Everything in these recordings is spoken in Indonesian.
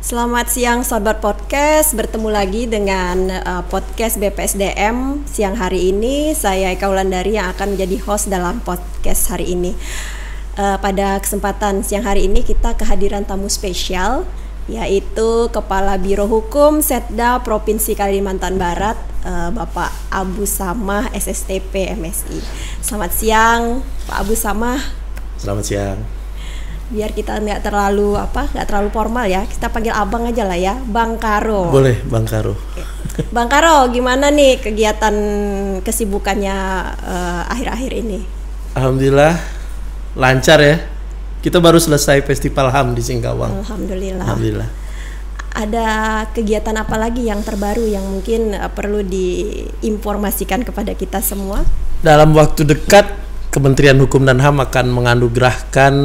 Selamat siang Sobat Podcast, bertemu lagi dengan podcast BPSDM siang hari ini. Saya Eka Wulandari yang akan menjadi host dalam podcast hari ini. Pada kesempatan siang hari ini kita kehadiran tamu spesial, yaitu Kepala Biro Hukum Setda Provinsi Kalimantan Barat, Bapak Abu Samah SSTP MSI. Selamat siang Pak Abu Samah. Selamat siang. Biar kita nggak terlalu formal ya, kita panggil abang aja lah ya, Bang Karo. Boleh, Bang Karo. Bang Karo, gimana nih kegiatan kesibukannya akhir-akhir ini? Alhamdulillah lancar ya. Kita baru selesai Festival HAM di Singkawang. Alhamdulillah. Ada kegiatan apa lagi yang terbaru yang mungkin perlu diinformasikan kepada kita semua? Dalam waktu dekat Kementerian Hukum dan HAM akan menganugerahkan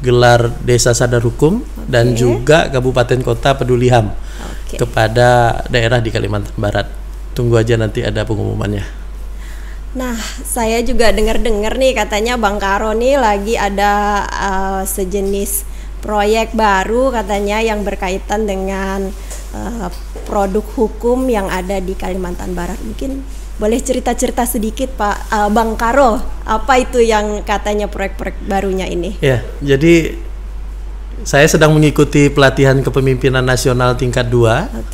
gelar Desa Sadar Hukum dan juga Kabupaten Kota Peduli HAM kepada daerah di Kalimantan Barat. Tunggu aja nanti ada pengumumannya. Nah, saya juga dengar-dengar nih katanya Bang Karo nih lagi ada sejenis proyek baru katanya yang berkaitan dengan produk hukum yang ada di Kalimantan Barat. Mungkin boleh cerita-cerita sedikit Pak Bang Karo, apa itu yang katanya proyek-proyek barunya ini? Ya, jadi saya sedang mengikuti pelatihan kepemimpinan nasional tingkat 2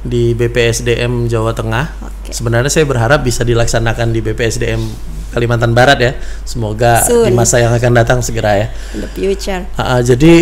di BPSDM Jawa Tengah. Sebenarnya saya berharap bisa dilaksanakan di BPSDM Kalimantan Barat ya. Semoga di masa yang akan datang segera ya. In the future. Jadi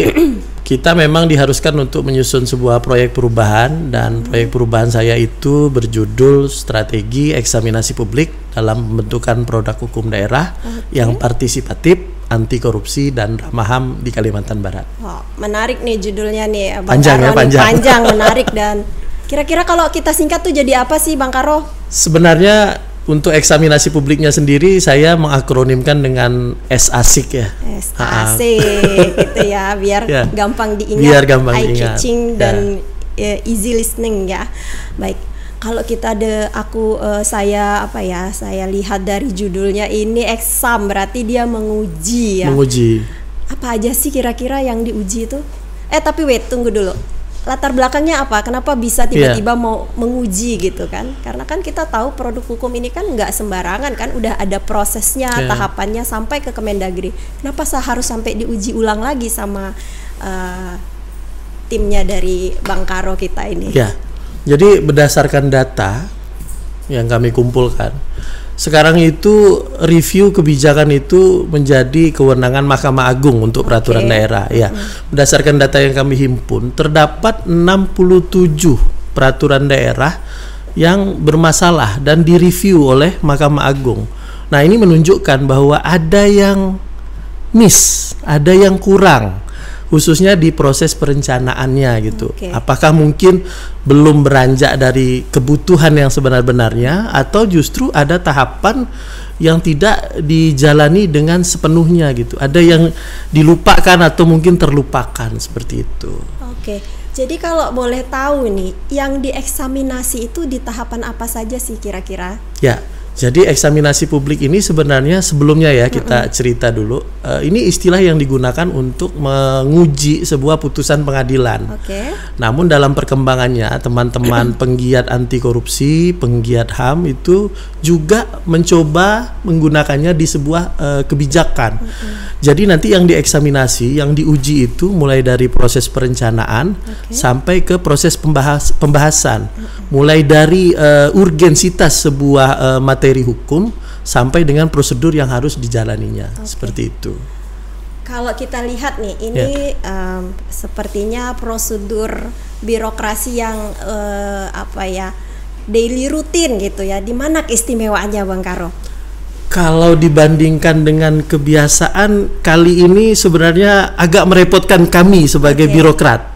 kita memang diharuskan untuk menyusun sebuah proyek perubahan, dan proyek perubahan saya itu berjudul Strategi Eksaminasi Publik dalam Pembentukan Produk Hukum Daerah yang Partisipatif, Anti Korupsi, dan Ramah HAM di Kalimantan Barat. Wow, menarik nih judulnya nih, Bang panjang Karo. Ya, panjang, menarik. Dan kira-kira kalau kita singkat tuh jadi apa sih Bang Karo? Sebenarnya untuk eksaminasi publiknya sendiri saya mengakronimkan dengan SASIK ya. SASIK gitu ya, biar gampang diingat, biar gampang diingat. Catching dan easy listening ya. Baik, kalau kita saya lihat dari judulnya ini eksam, berarti dia menguji ya. Menguji. Apa aja sih kira-kira yang diuji itu? Tapi tunggu dulu. Latar belakangnya apa? Kenapa bisa tiba-tiba mau menguji gitu kan? Karena kan kita tahu produk hukum ini kan nggak sembarangan kan, udah ada prosesnya, tahapannya sampai ke Kemendagri. Kenapa harus sampai diuji ulang lagi sama timnya dari Bang Karo kita ini? Ya, jadi berdasarkan data yang kami kumpulkan, sekarang itu review kebijakan itu menjadi kewenangan Mahkamah Agung untuk peraturan daerah. Ya, berdasarkan data yang kami himpun, terdapat 67 peraturan daerah yang bermasalah dan direview oleh Mahkamah Agung. Nah, ini menunjukkan bahwa ada yang miss, ada yang kurang, khususnya di proses perencanaannya gitu. Apakah mungkin belum beranjak dari kebutuhan yang sebenar-benarnya, atau justru ada tahapan yang tidak dijalani dengan sepenuhnya gitu. Ada yang dilupakan atau mungkin terlupakan seperti itu. Jadi kalau boleh tahu nih, yang dieksaminasi itu di tahapan apa saja sih kira-kira? Ya. Jadi eksaminasi publik ini sebenarnya sebelumnya ya kita cerita dulu. Ini istilah yang digunakan untuk menguji sebuah putusan pengadilan. Namun dalam perkembangannya teman-teman penggiat anti korupsi, penggiat HAM itu juga mencoba menggunakannya di sebuah kebijakan. Jadi nanti yang dieksaminasi, yang diuji itu mulai dari proses perencanaan sampai ke proses pembahasan. Mulai dari urgensitas sebuah materi hukum sampai dengan prosedur yang harus dijalaninya. Seperti itu. Kalau kita lihat nih, ini sepertinya prosedur birokrasi yang daily rutin gitu ya. Di mana keistimewaannya Bang Karo? Kalau dibandingkan dengan kebiasaan, kali ini sebenarnya agak merepotkan kami sebagai birokrat.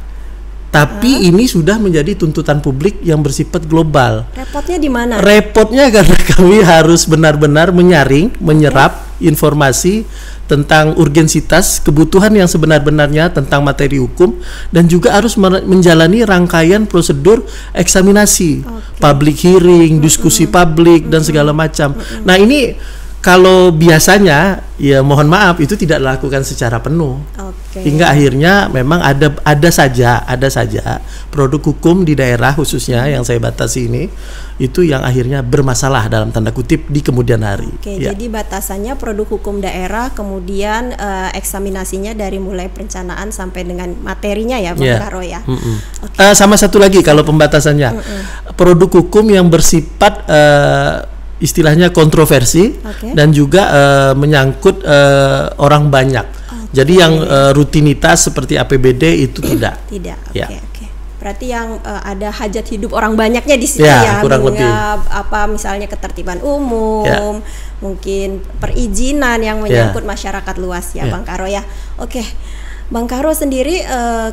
Tapi ini sudah menjadi tuntutan publik yang bersifat global. Repotnya di mana? Repotnya karena kami harus benar-benar menyaring, menyerap informasi tentang urgensitas, kebutuhan yang sebenar-benarnya tentang materi hukum, dan juga harus menjalani rangkaian prosedur eksaminasi, public hearing, diskusi publik, dan segala macam. Nah, ini kalau biasanya ya mohon maaf itu tidak dilakukan secara penuh. Hingga akhirnya memang ada saja produk hukum di daerah khususnya yang saya batasi ini itu yang akhirnya bermasalah dalam tanda kutip di kemudian hari. Jadi batasannya produk hukum daerah, kemudian eksaminasinya dari mulai perencanaan sampai dengan materinya ya, Bang Karo ya. Sama satu lagi kalau pembatasannya, produk hukum yang bersifat istilahnya kontroversi dan juga menyangkut orang banyak. Jadi yang rutinitas seperti APBD itu tidak. Oke. Berarti yang ada hajat hidup orang banyaknya di situ kurang lebih. Apa misalnya ketertiban umum, mungkin perizinan yang menyangkut masyarakat luas ya, Bang Karo ya. Oke. Bang Karo sendiri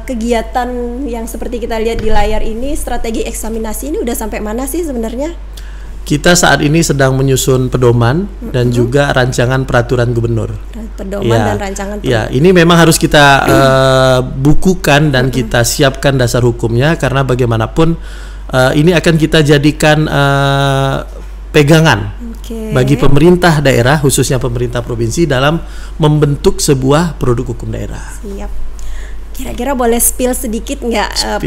kegiatan yang seperti kita lihat di layar ini, strategi eksaminasi ini udah sampai mana sih sebenarnya? Kita saat ini sedang menyusun pedoman dan juga rancangan peraturan gubernur. Pedoman dan rancangan peraturan. Ini memang harus kita bukukan dan kita siapkan dasar hukumnya karena bagaimanapun ini akan kita jadikan pegangan bagi pemerintah daerah khususnya pemerintah provinsi dalam membentuk sebuah produk hukum daerah. Siap. Kira-kira boleh spill sedikit nggak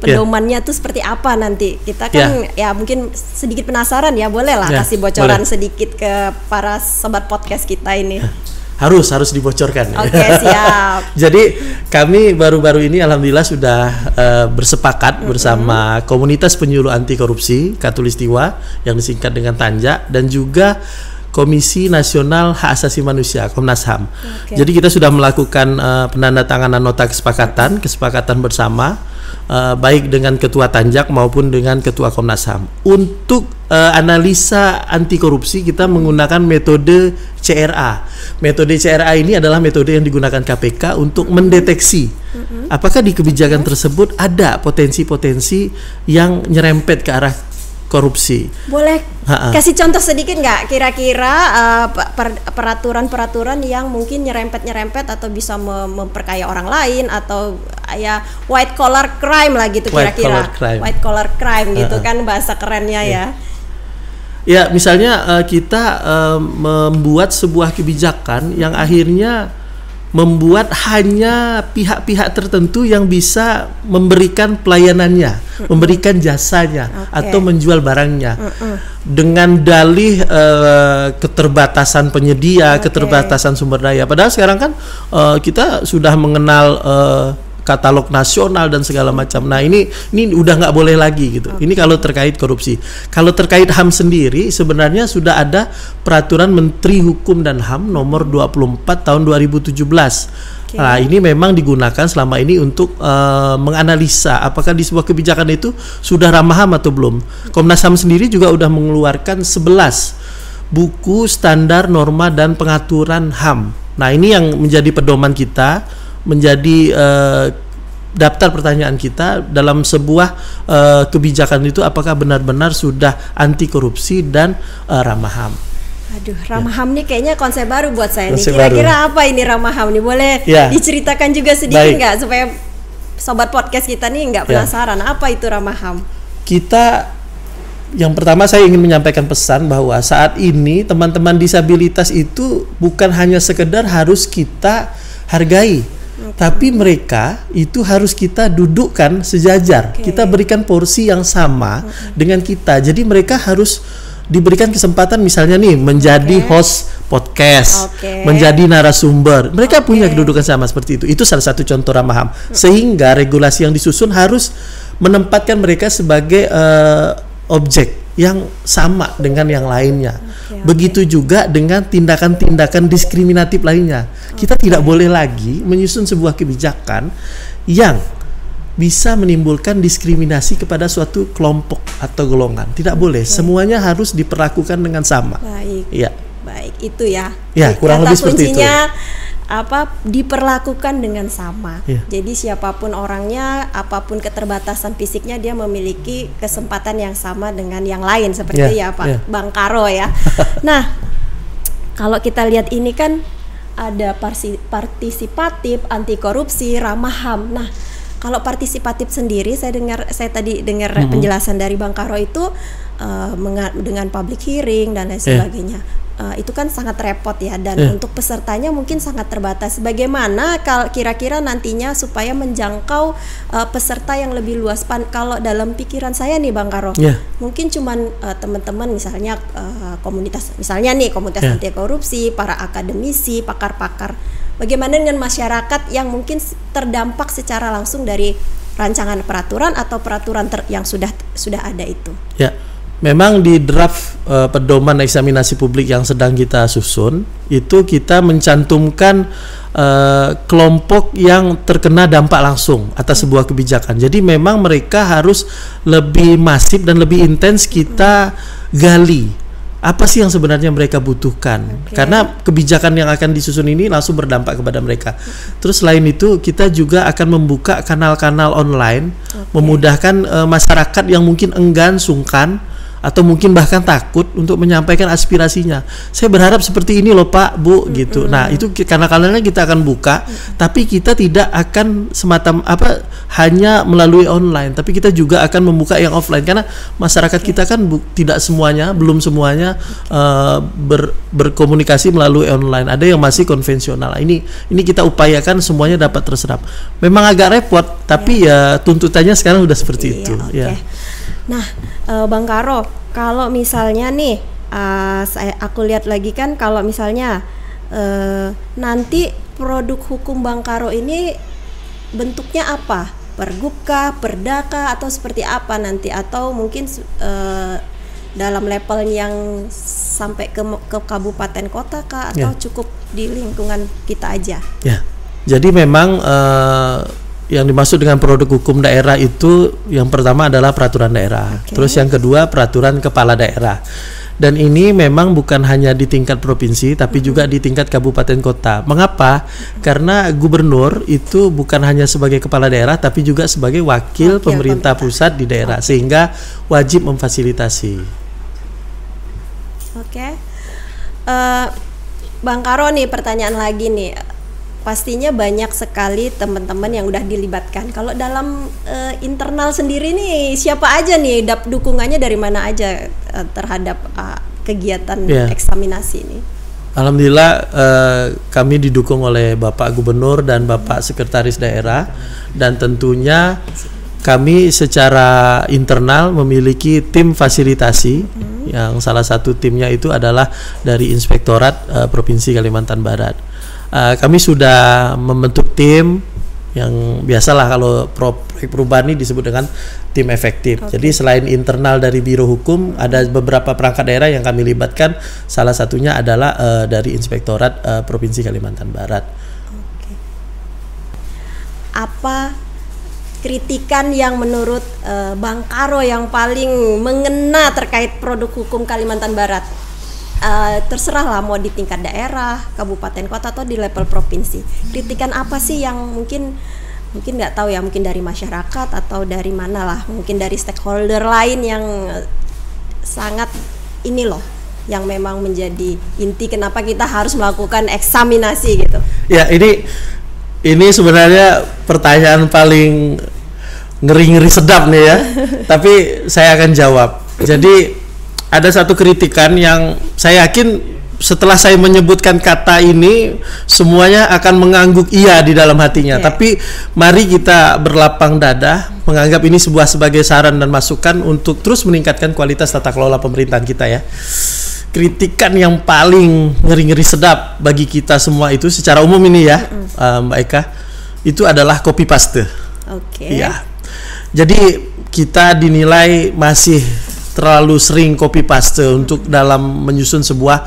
pedomannya tuh seperti apa nanti? Kita kan ya mungkin sedikit penasaran ya, boleh lah kasih bocoran sedikit ke para sobat podcast kita ini. Harus dibocorkan. Oke, siap. Jadi kami baru-baru ini alhamdulillah sudah bersepakat bersama Komunitas Penyuluh Anti Korupsi Katulistiwa yang disingkat dengan Tanja dan juga Komisi Nasional Hak Asasi Manusia Komnas HAM. Jadi kita sudah melakukan penandatanganan nota kesepakatan bersama baik dengan Ketua Tanjak maupun dengan Ketua Komnas HAM. Untuk analisa anti korupsi kita menggunakan metode CRA. Metode CRA ini adalah metode yang digunakan KPK untuk mendeteksi apakah di kebijakan tersebut ada potensi-potensi yang nyerempet ke arah korupsi. Boleh kasih contoh sedikit nggak kira-kira peraturan-peraturan yang mungkin nyerempet atau bisa memperkaya orang lain atau ya white collar crime lah gitu kira-kira. White collar crime gitu kan bahasa kerennya ya. Ya misalnya kita membuat sebuah kebijakan yang akhirnya membuat hanya pihak-pihak tertentu yang bisa memberikan pelayanannya, memberikan jasanya atau menjual barangnya dengan dalih keterbatasan penyedia, keterbatasan sumber daya. Padahal sekarang kan kita sudah mengenal katalog nasional dan segala macam. Nah ini udah nggak boleh lagi gitu. Ini kalau terkait korupsi. Kalau terkait HAM sendiri sebenarnya sudah ada peraturan Menteri Hukum dan HAM nomor 24 tahun 2017. Nah ini memang digunakan selama ini untuk menganalisa apakah di sebuah kebijakan itu sudah ramah HAM atau belum. Komnas HAM sendiri juga udah mengeluarkan 11 buku standar norma dan pengaturan HAM. Nah ini yang menjadi pedoman kita, menjadi daftar pertanyaan kita dalam sebuah kebijakan itu apakah benar-benar sudah anti korupsi dan ramah HAM. Aduh, ramah HAM nih kayaknya konsep baru buat saya nih. Kira-kira apa ini ramah HAM nih? Boleh diceritakan juga sedikit nggak supaya sobat podcast kita nih nggak penasaran apa itu ramah HAM? Kita yang pertama saya ingin menyampaikan pesan bahwa saat ini teman-teman disabilitas itu bukan hanya sekedar harus kita hargai. Tapi mereka itu harus kita dudukkan sejajar, kita berikan porsi yang sama dengan kita. Jadi mereka harus diberikan kesempatan misalnya nih menjadi host podcast, menjadi narasumber. Mereka punya kedudukan sama seperti itu. Itu salah satu contoh ramah HAM. Sehingga regulasi yang disusun harus menempatkan mereka sebagai objek yang sama dengan yang lainnya. Begitu juga dengan tindakan-tindakan diskriminatif lainnya. Kita tidak boleh lagi menyusun sebuah kebijakan yang bisa menimbulkan diskriminasi kepada suatu kelompok atau golongan. Tidak boleh. Semuanya harus diperlakukan dengan sama. Baik, itu ya. Kurang lebih seperti itu. Diperlakukan dengan sama. Jadi siapapun orangnya, apapun keterbatasan fisiknya, dia memiliki kesempatan yang sama dengan yang lain seperti Pak Bang Karo ya. Nah, kalau kita lihat ini kan ada partisipatif, anti korupsi, ramah HAM. Nah, kalau partisipatif sendiri saya tadi dengar penjelasan dari Bang Karo itu dengan public hearing dan lain sebagainya. itu kan sangat repot ya, dan untuk pesertanya mungkin sangat terbatas. Bagaimana kira-kira nantinya supaya menjangkau peserta yang lebih luas? Kalau dalam pikiran saya nih Bang Karo, mungkin cuman teman-teman misalnya komunitas anti korupsi, para akademisi, pakar-pakar. Bagaimana dengan masyarakat yang mungkin terdampak secara langsung dari rancangan peraturan atau peraturan yang sudah ada itu? Ya. Memang di draft pedoman eksaminasi publik yang sedang kita susun itu kita mencantumkan kelompok yang terkena dampak langsung atas sebuah kebijakan. Jadi memang mereka harus lebih masif dan lebih intens kita gali apa sih yang sebenarnya mereka butuhkan, karena kebijakan yang akan disusun ini langsung berdampak kepada mereka. Terus selain itu kita juga akan membuka kanal-kanal online, memudahkan masyarakat yang mungkin enggan, sungkan, atau mungkin bahkan takut untuk menyampaikan aspirasinya. Saya berharap seperti ini loh Pak, Bu, gitu. Nah, itu kanal-kanalnya kita akan buka, tapi kita tidak akan hanya melalui online, tapi kita juga akan membuka yang offline, karena masyarakat kita kan belum semuanya berkomunikasi melalui online. Ada yang masih konvensional. Ini kita upayakan semuanya dapat terserap. Memang agak repot, tapi ya tuntutannya sekarang udah seperti itu. Ya. Nah, Bang Karo, kalau misalnya nih, aku lihat lagi kan, kalau misalnya nanti produk hukum Bang Karo ini bentuknya apa? Pergub kah, perda kah, atau seperti apa nanti? Atau mungkin dalam level yang sampai ke kabupaten kota kah, atau cukup di lingkungan kita aja? Ya, jadi memang yang dimaksud dengan produk hukum daerah itu yang pertama adalah peraturan daerah, terus yang kedua peraturan kepala daerah, dan ini memang bukan hanya di tingkat provinsi tapi juga di tingkat kabupaten kota. Mengapa? Karena gubernur itu bukan hanya sebagai kepala daerah tapi juga sebagai wakil pemerintah pusat di daerah, sehingga wajib memfasilitasi. Bang Karo nih, pertanyaan lagi nih. Pastinya banyak sekali teman-teman yang udah dilibatkan. Kalau dalam internal sendiri nih, siapa aja nih, dukungannya dari mana aja terhadap kegiatan eksaminasi ini? Alhamdulillah kami didukung oleh Bapak Gubernur dan Bapak Sekretaris Daerah, dan tentunya kami secara internal memiliki tim fasilitasi yang salah satu timnya itu adalah dari Inspektorat Provinsi Kalimantan Barat. Kami sudah membentuk tim yang biasalah kalau proyek perubahan ini disebut dengan tim efektif. Jadi selain internal dari Biro Hukum, ada beberapa perangkat daerah yang kami libatkan. Salah satunya adalah dari Inspektorat Provinsi Kalimantan Barat. Apa kritikan yang menurut Bang Karo yang paling mengena terkait produk hukum Kalimantan Barat? Terserah lah, mau di tingkat daerah, kabupaten kota, atau di level provinsi. Kritikan apa sih yang mungkin nggak tahu ya, mungkin dari masyarakat atau dari mana lah, mungkin dari stakeholder lain yang sangat ini loh, yang memang menjadi inti kenapa kita harus melakukan eksaminasi gitu. Ya, ini sebenarnya pertanyaan paling ngeri-ngeri sedap nih ya. Tapi saya akan jawab. Jadi ada satu kritikan yang saya yakin setelah saya menyebutkan kata ini semuanya akan mengangguk iya di dalam hatinya. Tapi mari kita berlapang dada menganggap ini sebagai saran dan masukan untuk terus meningkatkan kualitas tata kelola pemerintahan kita ya. Kritikan yang paling ngeri-ngeri sedap bagi kita semua itu secara umum ini ya, Mbak Eka, itu adalah copy paste. Iya. Jadi kita dinilai masih terlalu sering copy paste untuk dalam menyusun sebuah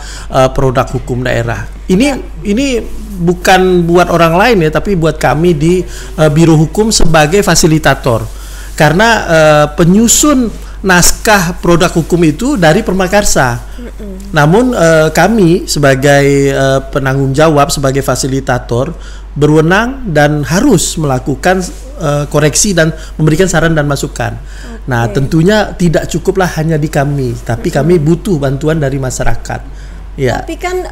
produk hukum daerah. Ini bukan buat orang lain ya, tapi buat kami di Biro Hukum sebagai fasilitator. Karena penyusun naskah produk hukum itu dari Permakarsa. Namun kami sebagai penanggung jawab, sebagai fasilitator, berwenang dan harus melakukan koreksi dan memberikan saran dan masukan. Nah, tentunya tidak cukuplah hanya di kami, tapi kami butuh bantuan dari masyarakat. Ya. Tapi kan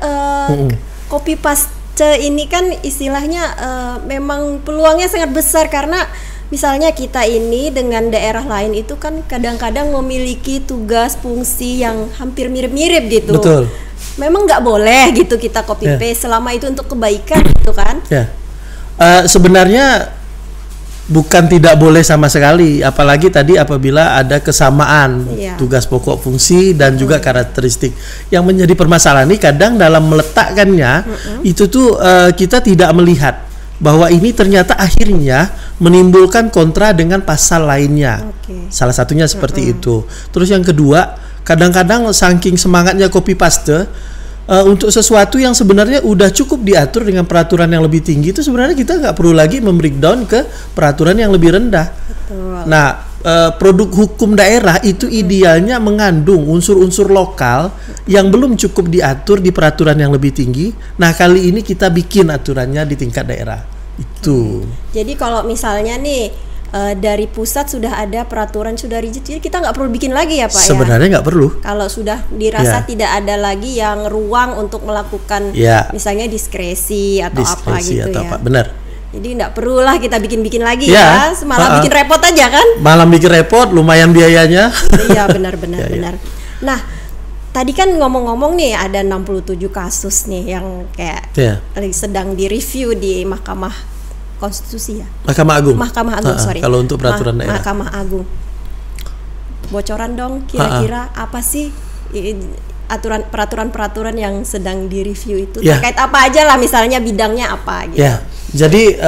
copy paste ini kan istilahnya memang peluangnya sangat besar, karena misalnya kita ini dengan daerah lain itu kan kadang-kadang memiliki tugas fungsi yang hampir mirip-mirip gitu. Betul. memang nggak boleh gitu kita copy paste selama itu untuk kebaikan gitu kan? Ya, sebenarnya bukan tidak boleh sama sekali, apalagi tadi apabila ada kesamaan tugas pokok fungsi dan juga karakteristik. Yang menjadi permasalahan ini kadang dalam meletakkannya itu tuh kita tidak melihat bahwa ini ternyata akhirnya menimbulkan kontra dengan pasal lainnya. Salah satunya seperti itu. Terus yang kedua, kadang-kadang saking semangatnya copy paste untuk sesuatu yang sebenarnya udah cukup diatur dengan peraturan yang lebih tinggi, itu sebenarnya kita nggak perlu lagi membreakdown ke peraturan yang lebih rendah. Betul. Nah, produk hukum daerah itu idealnya mengandung unsur-unsur lokal yang belum cukup diatur di peraturan yang lebih tinggi. Nah, kali ini kita bikin aturannya di tingkat daerah. Itu. Jadi kalau misalnya nih dari pusat sudah ada peraturan, sudah rigid, jadi kita nggak perlu bikin lagi ya Pak? Sebenarnya nggak perlu. Kalau sudah dirasa tidak ada lagi yang ruang untuk melakukan misalnya diskresi atau apa gitu atau ya. Apa. Benar. Jadi nggak perlulah kita bikin-bikin lagi ya, malah bikin repot aja kan? Malah bikin repot, lumayan biayanya. Iya benar-benar benar. Nah, tadi kan ngomong-ngomong nih ada 67 kasus nih yang kayak sedang direview di Mahkamah Konstitusi ya? Mahkamah Agung. Mahkamah Agung, sorry. Kalau untuk peraturan daerah. Mahkamah Agung. Bocoran dong, kira-kira apa sih peraturan-peraturan yang sedang direview itu? Terkait apa aja lah, misalnya bidangnya apa gitu. Ya, jadi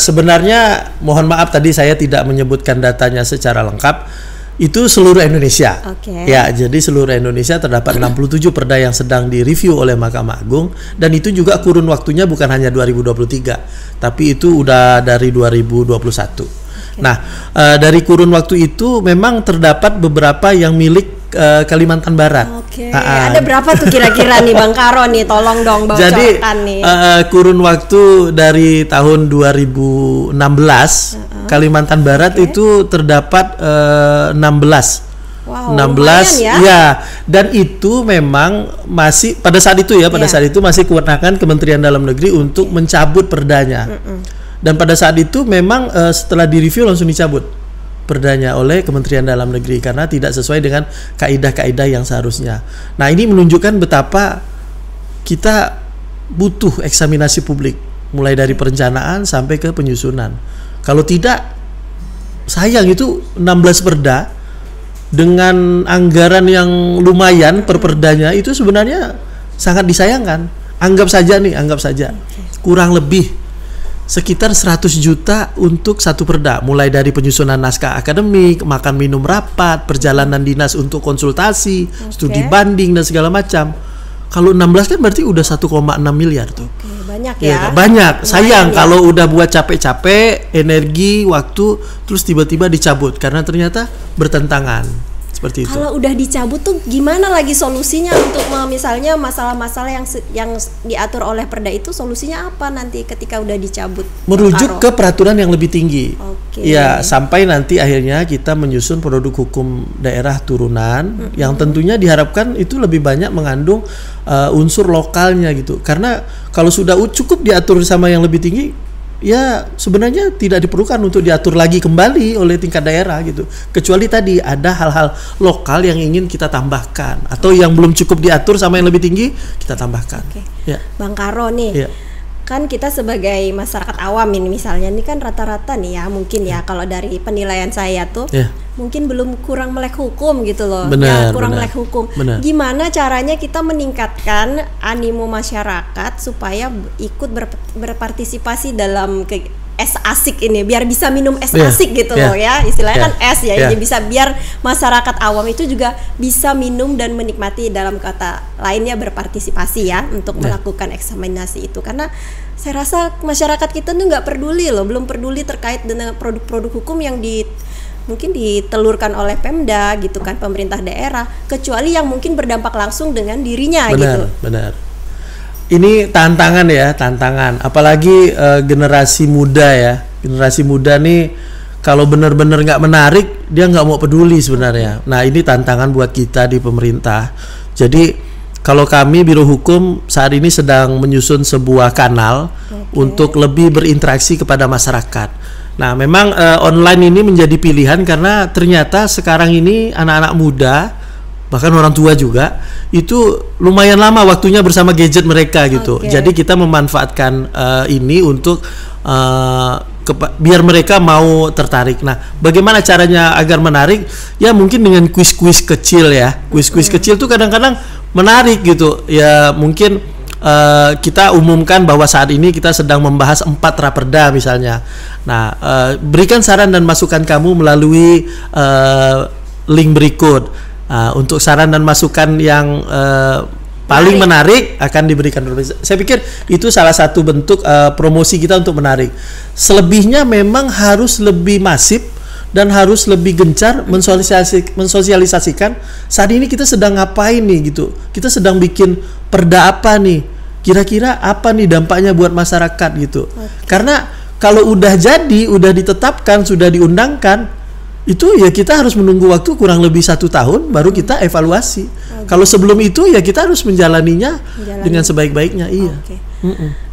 sebenarnya mohon maaf tadi saya tidak menyebutkan datanya secara lengkap. Itu seluruh Indonesia. Ya, jadi seluruh Indonesia terdapat 67 perda yang sedang direview oleh Mahkamah Agung, dan itu juga kurun waktunya bukan hanya 2023, tapi itu udah dari 2021. Nah, dari kurun waktu itu memang terdapat beberapa yang milik Kalimantan Barat. Ada berapa tuh kira-kira nih Bang Karo nih, tolong dong bocorkan. Jadi, nih. Kurun waktu dari tahun 2016 Kalimantan Barat itu terdapat 16. Wow, 16 ya, dan itu memang masih pada saat itu saat itu masih kewenangan Kementerian Dalam Negeri untuk mencabut perdanya. Dan pada saat itu memang setelah direview langsung dicabut perdanya oleh Kementerian Dalam Negeri karena tidak sesuai dengan kaidah-kaidah yang seharusnya. Nah, ini menunjukkan betapa kita butuh eksaminasi publik mulai dari perencanaan sampai ke penyusunan. Kalau tidak, sayang itu 16 perda dengan anggaran yang lumayan per perdanya itu sebenarnya sangat disayangkan. Anggap saja kurang lebih sekitar 100 juta untuk satu perda, mulai dari penyusunan naskah akademik, makan minum rapat, perjalanan dinas untuk konsultasi, studi banding dan segala macam. Kalau 16 kan berarti udah 1,6 miliar tuh. Banyak ya. Banyak. Sayang kalau udah buat capek-capek, energi, waktu, terus tiba-tiba dicabut karena ternyata bertentangan. Seperti itu. Kalau udah dicabut tuh gimana lagi solusinya untuk misalnya masalah-masalah yang diatur oleh perda itu, solusinya apa nanti ketika udah dicabut? Merujuk ke peraturan yang lebih tinggi. Ya, sampai nanti akhirnya kita menyusun produk hukum daerah turunan yang tentunya diharapkan itu lebih banyak mengandung unsur lokalnya gitu. Karena kalau sudah cukup diatur sama yang lebih tinggi, ya sebenarnya tidak diperlukan untuk diatur lagi kembali oleh tingkat daerah gitu. Kecuali tadi ada hal-hal lokal yang ingin kita tambahkan atau yang belum cukup diatur sama yang lebih tinggi kita tambahkan. Bang Karo nih, kan kita sebagai masyarakat awam ini misalnya, ini kan rata-rata nih ya mungkin ya kalau dari penilaian saya tuh mungkin kurang melek hukum gitu loh. Kurang melek hukum. Gimana caranya kita meningkatkan animo masyarakat supaya ikut berpartisipasi dalam es asik ini, biar bisa minum es asik gitu loh ya, istilahnya kan es ya, jadi bisa biar masyarakat awam itu juga bisa minum dan menikmati, dalam kata lainnya berpartisipasi ya untuk melakukan eksaminasi itu. Karena saya rasa masyarakat kita tuh nggak peduli loh, belum peduli terkait dengan produk-produk hukum yang mungkin ditelurkan oleh Pemda gitu kan, pemerintah daerah, kecuali yang mungkin berdampak langsung dengan dirinya gitu. Benar. Ini tantangan. Apalagi generasi muda ya. Generasi muda nih kalau benar-benar nggak menarik, dia nggak mau peduli sebenarnya. Nah, ini tantangan buat kita di pemerintah. Jadi kalau kami Biro Hukum saat ini sedang menyusun sebuah kanal untuk lebih berinteraksi kepada masyarakat. Nah, memang online ini menjadi pilihan karena ternyata sekarang ini anak-anak muda bahkan orang tua juga itu lumayan lama waktunya bersama gadget mereka gitu. Jadi kita memanfaatkan ini untuk biar mereka mau tertarik. Nah, bagaimana caranya agar menarik? Ya mungkin dengan kuis-kuis kecil ya. Kuis-kuis kecil tuh kadang-kadang menarik gitu. Ya mungkin kita umumkan bahwa saat ini kita sedang membahas 4 raperda misalnya. Nah, berikan saran dan masukan kamu melalui link berikut. Untuk saran dan masukan yang paling menarik akan diberikan. Saya pikir itu salah satu bentuk promosi kita untuk menarik. Selebihnya memang harus lebih masif dan harus lebih gencar mensosialisasikan saat ini kita sedang ngapain nih gitu. Kita sedang bikin perda apa nih? Kira-kira apa nih dampaknya buat masyarakat gitu. Karena kalau udah jadi, udah ditetapkan, sudah diundangkan, itu ya kita harus menunggu waktu kurang lebih 1 tahun baru kita evaluasi. Kalau sebelum itu ya kita harus menjalaninya dengan sebaik-baiknya. Iya.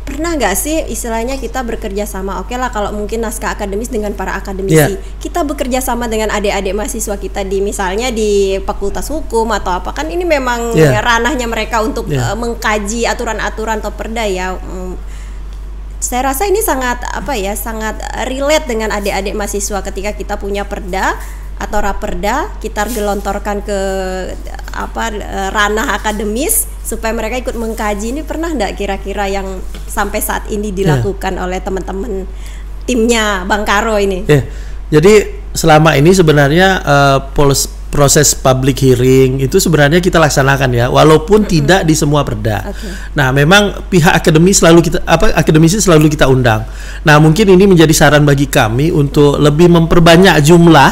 Pernah nggak sih istilahnya kita bekerja sama? Oke lah kalau mungkin naskah akademis dengan para akademisi, kita bekerja sama dengan adik-adik mahasiswa kita di misalnya di Fakultas Hukum atau apa, kan ini memang ranahnya mereka untuk mengkaji aturan-aturan atau perda ya. Saya rasa ini sangat sangat relate dengan adik-adik mahasiswa ketika kita punya perda atau raperda, kita gelontorkan ke ranah akademis supaya mereka ikut mengkaji. Ini pernah enggak kira-kira yang sampai saat ini dilakukan oleh teman-teman timnya Bang Karo ini? Jadi selama ini sebenarnya proses public hearing itu sebenarnya kita laksanakan ya, walaupun tidak di semua perda. Nah, memang pihak akademisi selalu kita undang. Nah, mungkin ini menjadi saran bagi kami untuk lebih memperbanyak jumlah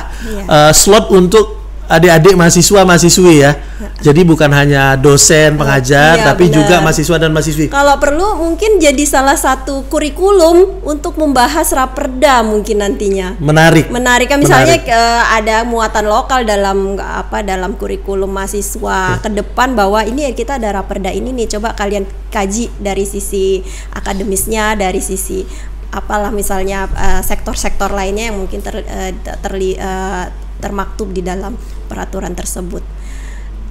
slot untuk adik-adik mahasiswa-mahasiswi ya. Jadi bukan hanya dosen, pengajar, tapi juga mahasiswa dan mahasiswi. Kalau perlu mungkin jadi salah satu kurikulum untuk membahas raperda mungkin nantinya. Menarik kan misalnya ada muatan lokal dalam kurikulum mahasiswa ke depan bahwa ini kita ada raperda ini nih, coba kalian kaji dari sisi akademisnya, dari sisi apalah misalnya sektor-sektor lainnya yang mungkin termaktub di dalam peraturan tersebut.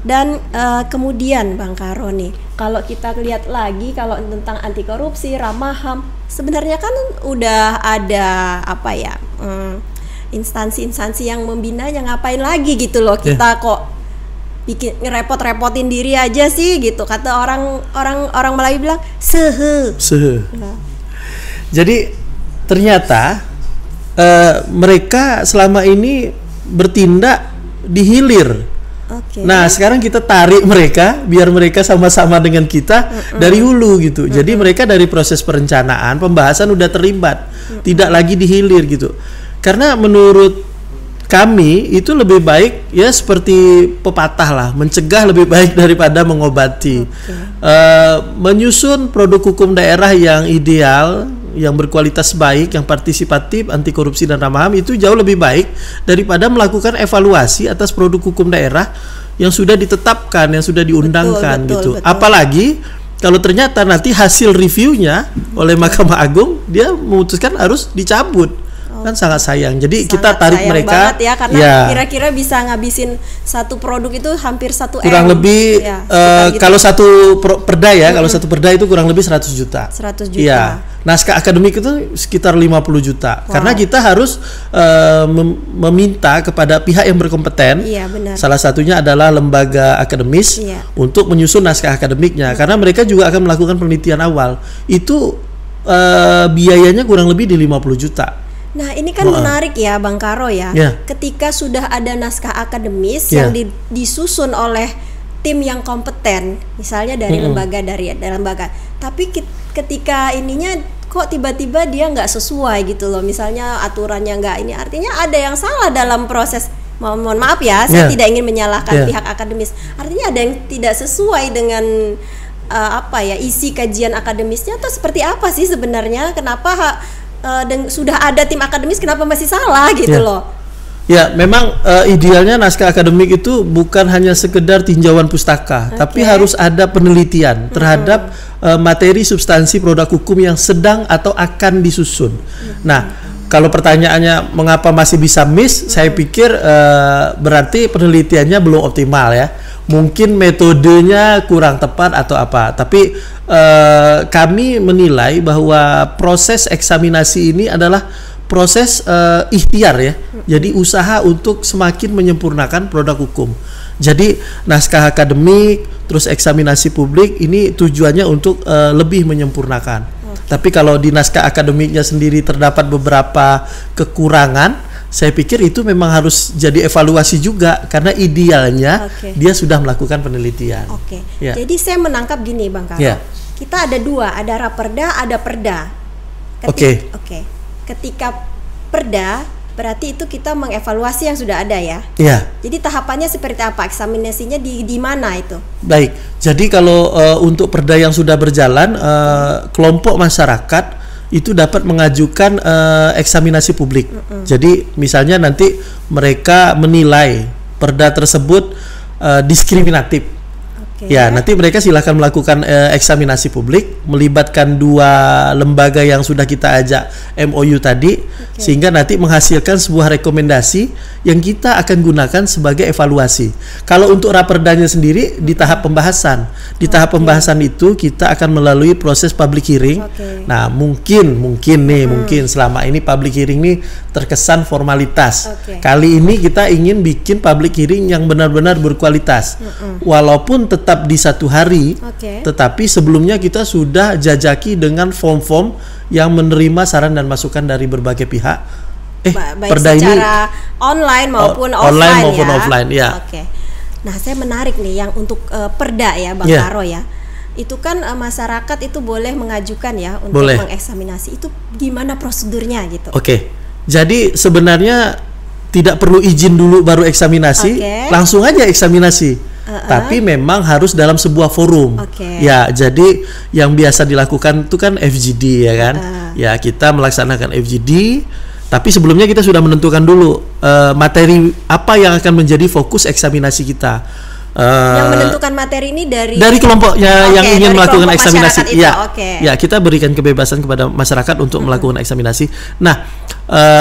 Dan kemudian Bang Karo nih, kalau kita lihat lagi kalau tentang anti korupsi, ramah HAM, sebenarnya kan udah ada instansi-instansi yang membinanya, ngapain lagi gitu loh kita kok bikin ngerepot-repotin diri aja sih gitu, kata orang Melayu bilang sehe. Jadi ternyata mereka selama ini bertindak di hilir. Nah, sekarang kita tarik mereka biar mereka sama-sama dengan kita dari hulu gitu. Jadi mereka dari proses perencanaan, pembahasan udah terlibat, tidak lagi di hilir gitu. Karena menurut kami itu lebih baik ya seperti pepatah lah, mencegah lebih baik daripada mengobati. Menyusun produk hukum daerah yang ideal, yang berkualitas baik, yang partisipatif, anti korupsi dan ramah HAM itu jauh lebih baik daripada melakukan evaluasi atas produk hukum daerah yang sudah ditetapkan, yang sudah diundangkan betul. Apalagi kalau ternyata nanti hasil reviewnya oleh Mahkamah Agung dia memutuskan harus dicabut. Kan sangat sayang. Jadi kita tarik mereka banget ya, karena kira-kira bisa ngabisin satu produk itu hampir 1 kurang lebih kalau satu perda ya, kalau satu perda itu kurang lebih 100 juta. 100 juta. Ya. Naskah akademik itu sekitar 50 juta. Karena kita harus meminta kepada pihak yang berkompeten. Salah satunya adalah lembaga akademis untuk menyusun naskah akademiknya. Karena mereka juga akan melakukan penelitian awal. Itu biayanya kurang lebih di 50 juta. Nah, ini kan menarik ya Bang Karo ya. Ketika sudah ada naskah akademis yang disusun oleh tim yang kompeten, misalnya dari lembaga tapi ketika ininya kok tiba-tiba dia nggak sesuai gitu loh, misalnya aturannya nggak ini, artinya ada yang salah dalam proses. Mohon maaf ya, saya tidak ingin menyalahkan pihak akademis. Artinya ada yang tidak sesuai dengan isi kajian akademisnya, atau seperti apa sih sebenarnya? Kenapa sudah ada tim akademis kenapa masih salah gitu loh? Ya, memang idealnya naskah akademik itu bukan hanya sekedar tinjauan pustaka, tapi harus ada penelitian terhadap materi substansi produk hukum yang sedang atau akan disusun. Nah, Kalau pertanyaannya mengapa masih bisa miss, saya pikir berarti penelitiannya belum optimal ya. Mungkin metodenya kurang tepat atau apa. Tapi kami menilai bahwa proses eksaminasi ini adalah proses ikhtiar ya. Jadi usaha untuk semakin menyempurnakan produk hukum. Jadi naskah akademik, terus eksaminasi publik ini tujuannya untuk lebih menyempurnakan. Tapi kalau di naskah akademiknya sendiri terdapat beberapa kekurangan, saya pikir itu memang harus jadi evaluasi juga, karena idealnya dia sudah melakukan penelitian. Ya. Jadi saya menangkap gini Bang Karo, kita ada dua, ada raperda, ada perda. Ketika perda berarti itu kita mengevaluasi yang sudah ada ya. Jadi tahapannya seperti apa? Eksaminasinya di mana itu? Baik. Jadi kalau untuk perda yang sudah berjalan, kelompok masyarakat itu dapat mengajukan eksaminasi publik. Jadi misalnya nanti mereka menilai perda tersebut diskriminatif. Ya, nanti mereka silakan melakukan eksaminasi publik, melibatkan dua lembaga yang sudah kita ajak MOU tadi, sehingga nanti menghasilkan sebuah rekomendasi yang kita akan gunakan sebagai evaluasi. Kalau untuk raperdanya sendiri di tahap pembahasan, di tahap pembahasan itu kita akan melalui proses public hearing. Nah, mungkin selama ini public hearing ini terkesan formalitas. Kali ini kita ingin bikin public hearing yang benar-benar berkualitas. Walaupun tetap di satu hari, tetapi sebelumnya kita sudah jajaki dengan form-form yang menerima saran dan masukan dari berbagai pihak. Baik perda secara ini online maupun offline ya. Nah, saya menarik nih yang untuk perda ya Bang Karo ya. Itu kan masyarakat itu boleh mengajukan ya untuk mengeksaminasi. Itu gimana prosedurnya gitu? Jadi sebenarnya tidak perlu izin dulu baru eksaminasi, langsung aja eksaminasi. Tapi memang harus dalam sebuah forum. Ya, jadi yang biasa dilakukan itu kan FGD ya kan. Ya, kita melaksanakan FGD, tapi sebelumnya kita sudah menentukan dulu materi apa yang akan menjadi fokus eksaminasi kita. Yang menentukan materi ini dari kelompoknya yang ingin melakukan eksaminasi. Ya, kita berikan kebebasan kepada masyarakat untuk melakukan eksaminasi. Nah,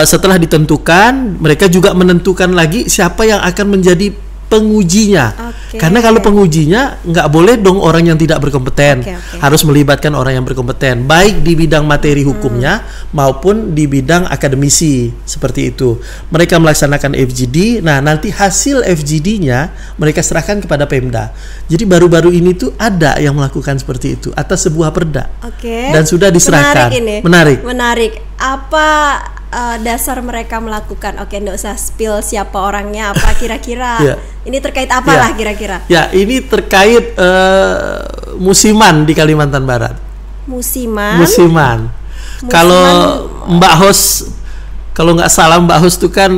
setelah ditentukan, mereka juga menentukan lagi siapa yang akan menjadi pengujinya. Karena kalau pengujinya nggak boleh dong orang yang tidak berkompeten, harus melibatkan orang yang berkompeten, baik di bidang materi hukumnya maupun di bidang akademisi, seperti itu. Mereka melaksanakan FGD. Nah, nanti hasil FGD-nya mereka serahkan kepada Pemda. Jadi baru-baru ini tuh ada yang melakukan seperti itu atas sebuah perda, dan sudah diserahkan. Menarik. Apa dasar mereka melakukan? Nggak usah spill siapa orangnya, apa kira-kira. Ini terkait apalah kira-kira? Ya, ini terkait musiman di Kalimantan Barat. Musiman. Kalau Mbak Hos, kalau nggak salah Mbak Hos itu kan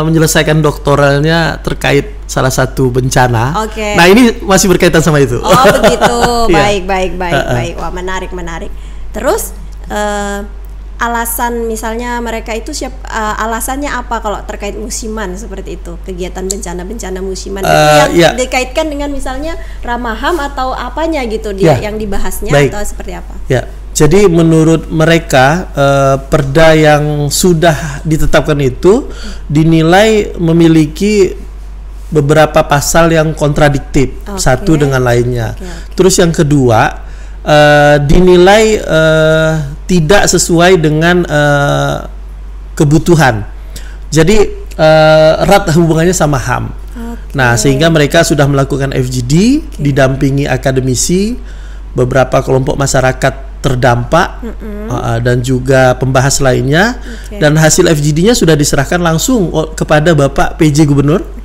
menyelesaikan doktoralnya terkait salah satu bencana. Nah, ini masih berkaitan sama itu. Oh begitu. Baik. Wah, menarik. Terus alasan misalnya mereka itu alasannya apa kalau terkait musiman seperti itu, kegiatan bencana musiman yang dikaitkan dengan misalnya ramah HAM atau apanya gitu yang dibahasnya atau seperti apa? Jadi menurut mereka perda yang sudah ditetapkan itu dinilai memiliki beberapa pasal yang kontradiktif satu dengan lainnya. Terus yang kedua, dinilai tidak sesuai dengan kebutuhan. Jadi erat hubungannya sama HAM. Nah, sehingga mereka sudah melakukan FGD didampingi akademisi, beberapa kelompok masyarakat terdampak dan juga pembahas lainnya, dan hasil FGD-nya sudah diserahkan langsung kepada Bapak PJ Gubernur.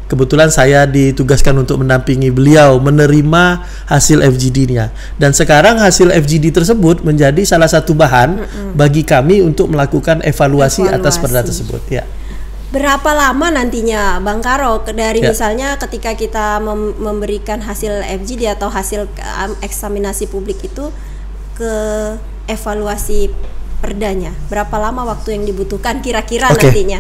Kebetulan saya ditugaskan untuk mendampingi beliau menerima hasil FGD-nya. Dan sekarang hasil FGD tersebut menjadi salah satu bahan bagi kami untuk melakukan evaluasi atas perda tersebut. Berapa lama nantinya Bang Karo dari misalnya ketika kita memberikan hasil FGD atau hasil eksaminasi publik itu ke evaluasi perdanya? Berapa lama waktu yang dibutuhkan kira-kira nantinya?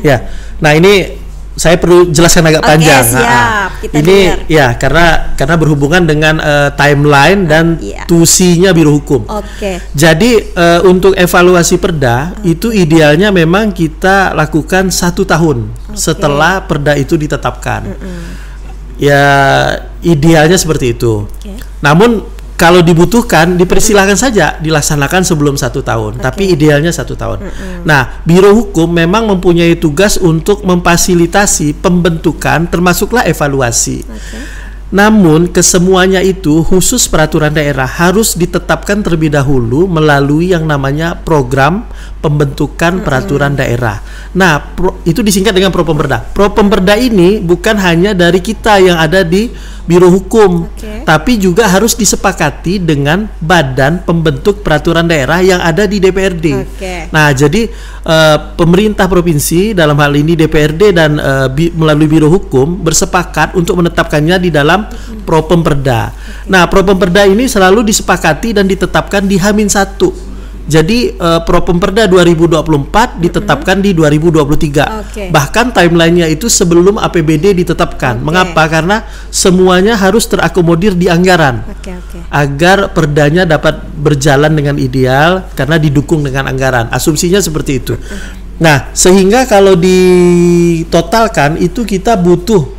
Nah, ini saya perlu jelaskan agak panjang. Siap. Kita ini dengar. ya karena berhubungan dengan timeline dan tusinya Biro Hukum. Jadi untuk evaluasi Perda itu idealnya memang kita lakukan 1 tahun setelah Perda itu ditetapkan. Ya idealnya seperti itu. Namun kalau dibutuhkan, dipersilahkan saja dilaksanakan sebelum 1 tahun, tapi idealnya 1 tahun. Nah, Biro Hukum memang mempunyai tugas untuk memfasilitasi pembentukan, termasuklah evaluasi. Namun, kesemuanya itu khusus peraturan daerah harus ditetapkan terlebih dahulu melalui yang namanya program pembentukan peraturan daerah. Nah, itu disingkat dengan Propemperda. Propemperda ini bukan hanya dari kita yang ada di Biro Hukum, tapi juga harus disepakati dengan badan pembentuk peraturan daerah yang ada di DPRD. Nah, jadi pemerintah provinsi dalam hal ini DPRD dan melalui Biro Hukum bersepakat untuk menetapkannya di dalam Propemperda. Nah, Propemperda ini selalu disepakati dan ditetapkan di H-1. Jadi Propemperda 2024 ditetapkan di 2023. Bahkan timelinenya itu sebelum APBD ditetapkan. Mengapa? Karena semuanya harus terakomodir di anggaran. Agar perdanya dapat berjalan dengan ideal karena didukung dengan anggaran. Asumsinya seperti itu. Nah, sehingga kalau ditotalkan itu kita butuh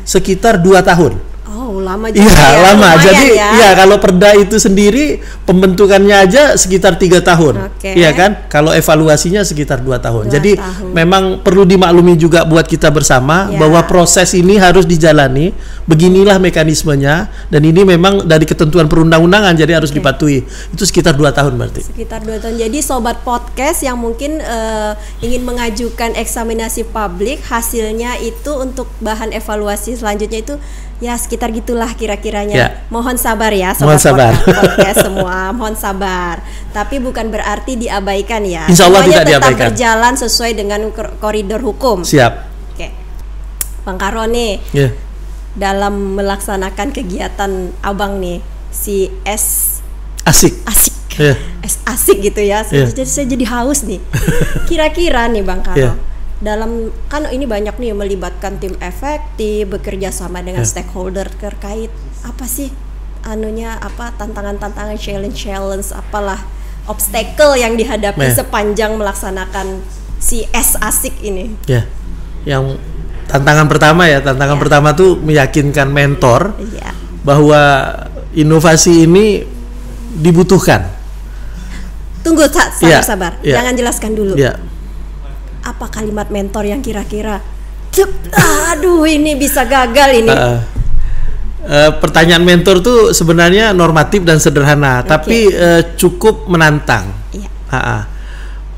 sekitar 2 tahun. Lama juga lama. Jadi kalau Perda itu sendiri pembentukannya aja sekitar 3 tahun. Iya kan? Kalau evaluasinya sekitar 2 tahun. Jadi memang perlu dimaklumi juga buat kita bersama bahwa proses ini harus dijalani. Beginilah mekanismenya dan ini memang dari ketentuan perundang-undangan jadi harus dipatuhi. Itu sekitar 2 tahun berarti. Sekitar 2 tahun. Jadi sobat podcast yang mungkin ingin mengajukan eksaminasi publik, hasilnya itu untuk bahan evaluasi selanjutnya itu ya sekitar gitulah kira-kiranya. Mohon sabar ya sobat podcast semua, mohon sabar. Tapi bukan berarti diabaikan ya. Insya Allah tidak tetap diabaikan. Berjalan sesuai dengan koridor hukum. Siap. Bang Karo nih, dalam melaksanakan kegiatan abang nih, si S asik, S asik gitu ya. Saya jadi haus nih. Kira-kira nih Bang Karo. Dalam kan ini banyak nih melibatkan tim efektif, bekerja sama dengan stakeholder terkait apa sih tantangan-tantangan, challenge apalah obstacle yang dihadapi sepanjang melaksanakan si S asik ini. Yang tantangan pertama tuh meyakinkan mentor bahwa inovasi ini dibutuhkan. Tunggu sabar. Jangan jelaskan dulu. Apa kalimat mentor yang kira-kira aduh ini bisa gagal ini? Pertanyaan mentor tuh sebenarnya normatif dan sederhana, tapi cukup menantang.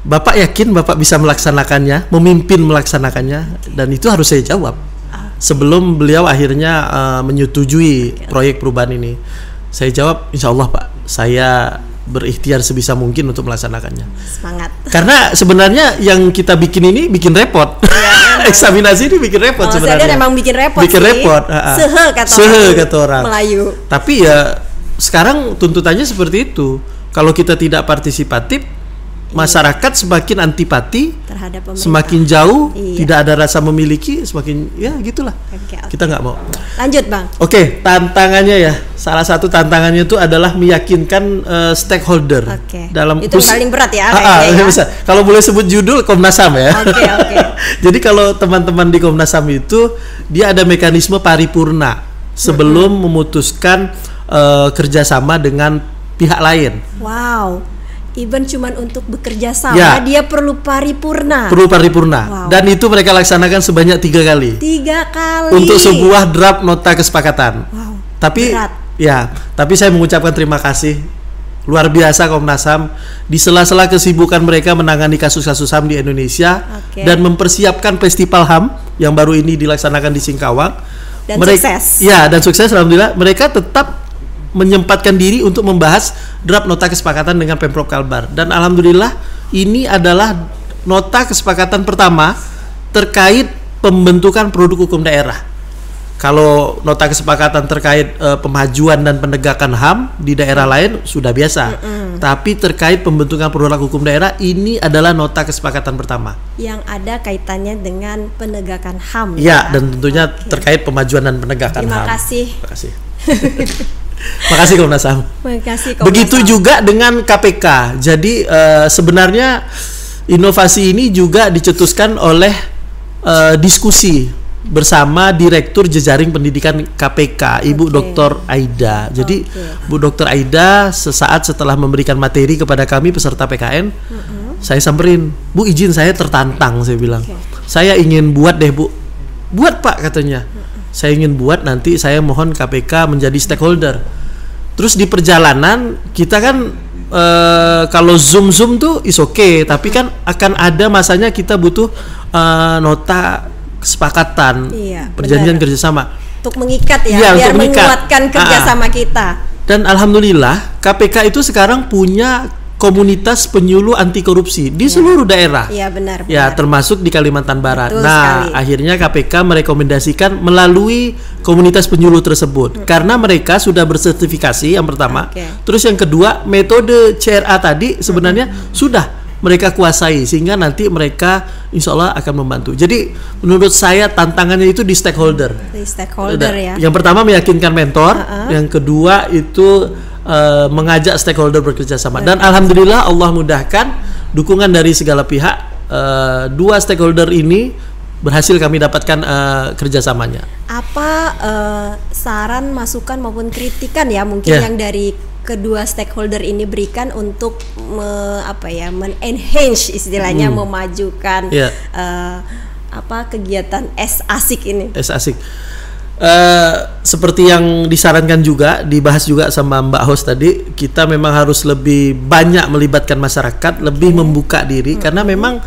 Bapak yakin Bapak bisa melaksanakannya, memimpin melaksanakannya, dan itu harus saya jawab sebelum beliau akhirnya menyetujui proyek perubahan ini. Saya jawab, insya Allah Pak, saya berikhtiar sebisa mungkin untuk melaksanakannya. Semangat. Karena sebenarnya yang kita bikin ini bikin repot. Eksaminasi ini bikin repot sebenarnya. Emang bikin repot. Sehe kata orang Melayu. Tapi ya sekarang tuntutannya seperti itu. Kalau kita tidak partisipatif, masyarakat semakin antipati terhadap pemerintah, semakin jauh, tidak ada rasa memiliki, semakin ya gitulah. Kita nggak mau. Lanjut Bang. Tantangannya ya, salah satu tantangannya itu adalah meyakinkan stakeholder dalam itu paling berat ya. Kalau boleh sebut judul Komnas HAM ya. Jadi kalau teman-teman di Komnas HAM itu dia ada mekanisme paripurna sebelum memutuskan kerjasama dengan pihak lain. Wow. Even cuman untuk bekerja sama dia perlu paripurna. Dan itu mereka laksanakan sebanyak 3 kali. 3 kali. Untuk sebuah draft nota kesepakatan. Tapi berat. Tapi saya mengucapkan terima kasih luar biasa Komnas HAM di sela-sela kesibukan mereka menangani kasus-kasus HAM di Indonesia dan mempersiapkan Festival HAM yang baru ini dilaksanakan di Singkawang. Dan sukses. Dan sukses alhamdulillah. Mereka tetap menyempatkan diri untuk membahas draft nota kesepakatan dengan Pemprov Kalbar, dan alhamdulillah ini adalah nota kesepakatan pertama terkait pembentukan produk hukum daerah. Kalau nota kesepakatan terkait pemajuan dan penegakan HAM di daerah lain sudah biasa. Tapi terkait pembentukan produk hukum daerah, ini adalah nota kesepakatan pertama. Yang ada kaitannya dengan penegakan HAM. Ya, dan tentunya terkait pemajuan dan penegakan HAM. Terima kasih. Makasih Komnas HAM. Begitu juga dengan KPK. Jadi sebenarnya inovasi ini juga dicetuskan oleh diskusi bersama Direktur Jejaring Pendidikan KPK, Ibu Dr. Aida. Jadi Bu Dr. Aida sesaat setelah memberikan materi kepada kami peserta PKN, saya samperin, Bu izin saya tertantang, saya bilang. Saya ingin buat deh Bu. Buat Pak katanya. Saya ingin buat, nanti saya mohon KPK menjadi stakeholder. Terus di perjalanan kita kan kalau Zoom tuh is okay, tapi kan akan ada masanya kita butuh nota kesepakatan, perjanjian kerjasama untuk mengikat biar menguatkan kerjasama kita. Dan alhamdulillah KPK itu sekarang punya komunitas penyuluh anti korupsi di seluruh daerah. Iya benar. Ya termasuk di Kalimantan Barat. Betul nah sekali. Akhirnya KPK merekomendasikan melalui komunitas penyuluh tersebut karena mereka sudah bersertifikasi yang pertama. Terus yang kedua metode CRA tadi sebenarnya sudah mereka kuasai sehingga nanti mereka insya Allah akan membantu. Jadi menurut saya tantangannya itu di stakeholder. Di stakeholder ya. Yang pertama meyakinkan mentor, yang kedua itu mengajak stakeholder bekerja sama. Dan alhamdulillah Allah mudahkan dukungan dari segala pihak. Dua stakeholder ini berhasil kami dapatkan kerjasamanya. Apa saran, masukan maupun kritikan ya mungkin yang dari kedua stakeholder ini berikan untuk men-enhance istilahnya, memajukan kegiatan S-Asik ini. S-Asik. Seperti yang disarankan juga, dibahas juga sama Mbak Host tadi, kita memang harus lebih banyak melibatkan masyarakat, lebih membuka diri, karena memang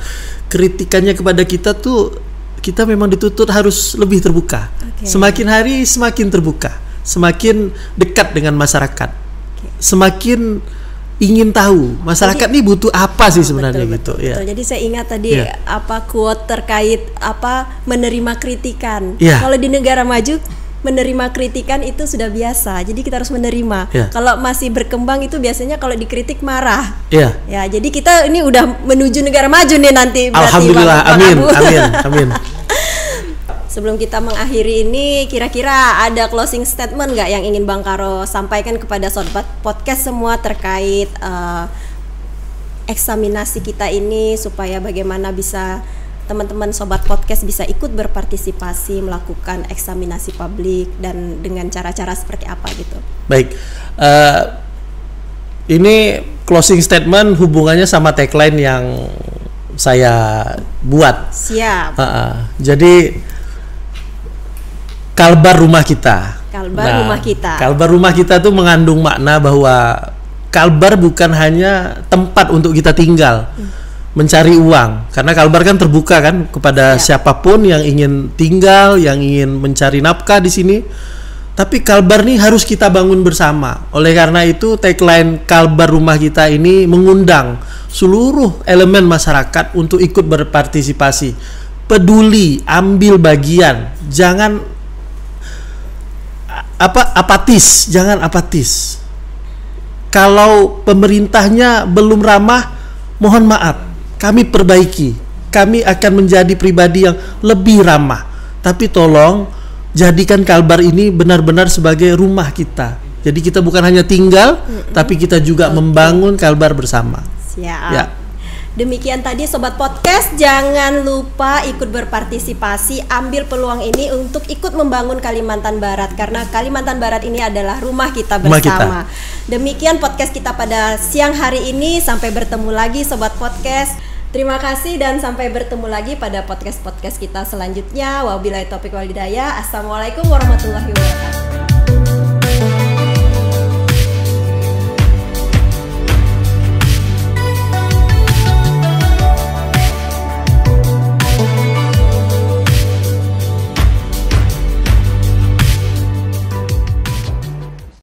kritikannya kepada kita tuh, kita memang dituntut harus lebih terbuka. Semakin hari semakin terbuka, semakin dekat dengan masyarakat. Semakin ingin tahu masyarakat ini butuh apa sih sebenarnya betul. Jadi saya ingat tadi quote terkait menerima kritikan. Kalau di negara maju menerima kritikan itu sudah biasa. Jadi kita harus menerima. Kalau masih berkembang itu biasanya kalau dikritik marah. Ya, jadi kita ini udah menuju negara maju nih nanti. Alhamdulillah, amin. Sebelum kita mengakhiri ini, kira-kira ada closing statement nggak yang ingin Bang Karo sampaikan kepada sobat podcast semua terkait eksaminasi kita ini, supaya bagaimana bisa teman-teman sobat podcast bisa ikut berpartisipasi melakukan eksaminasi publik dan dengan cara-cara seperti apa gitu. Baik, ini closing statement hubungannya sama tagline yang saya buat. Siap. Jadi Kalbar rumah kita. Kalbar rumah kita tuh mengandung makna bahwa Kalbar bukan hanya tempat untuk kita tinggal, mencari uang. Karena Kalbar kan terbuka kan kepada siapapun yang ingin tinggal, yang ingin mencari nafkah di sini. Tapi Kalbar nih harus kita bangun bersama. Oleh karena itu tagline Kalbar rumah kita ini mengundang seluruh elemen masyarakat untuk ikut berpartisipasi. Peduli, ambil bagian, jangan apatis, jangan apatis. Kalau pemerintahnya belum ramah, mohon maaf, kami perbaiki. Kami akan menjadi pribadi yang lebih ramah. Tapi tolong jadikan Kalbar ini benar-benar sebagai rumah kita. Jadi kita bukan hanya tinggal, tapi kita juga membangun Kalbar bersama. Siap. Ya. Demikian tadi sobat podcast, jangan lupa ikut berpartisipasi, ambil peluang ini untuk ikut membangun Kalimantan Barat, karena Kalimantan Barat ini adalah rumah kita bersama. Demikian podcast kita pada siang hari ini, sampai bertemu lagi sobat podcast. Terima kasih dan sampai bertemu lagi pada podcast-podcast kita selanjutnya. Wabillahi taufiq wal hidayah. Assalamualaikum warahmatullahi wabarakatuh.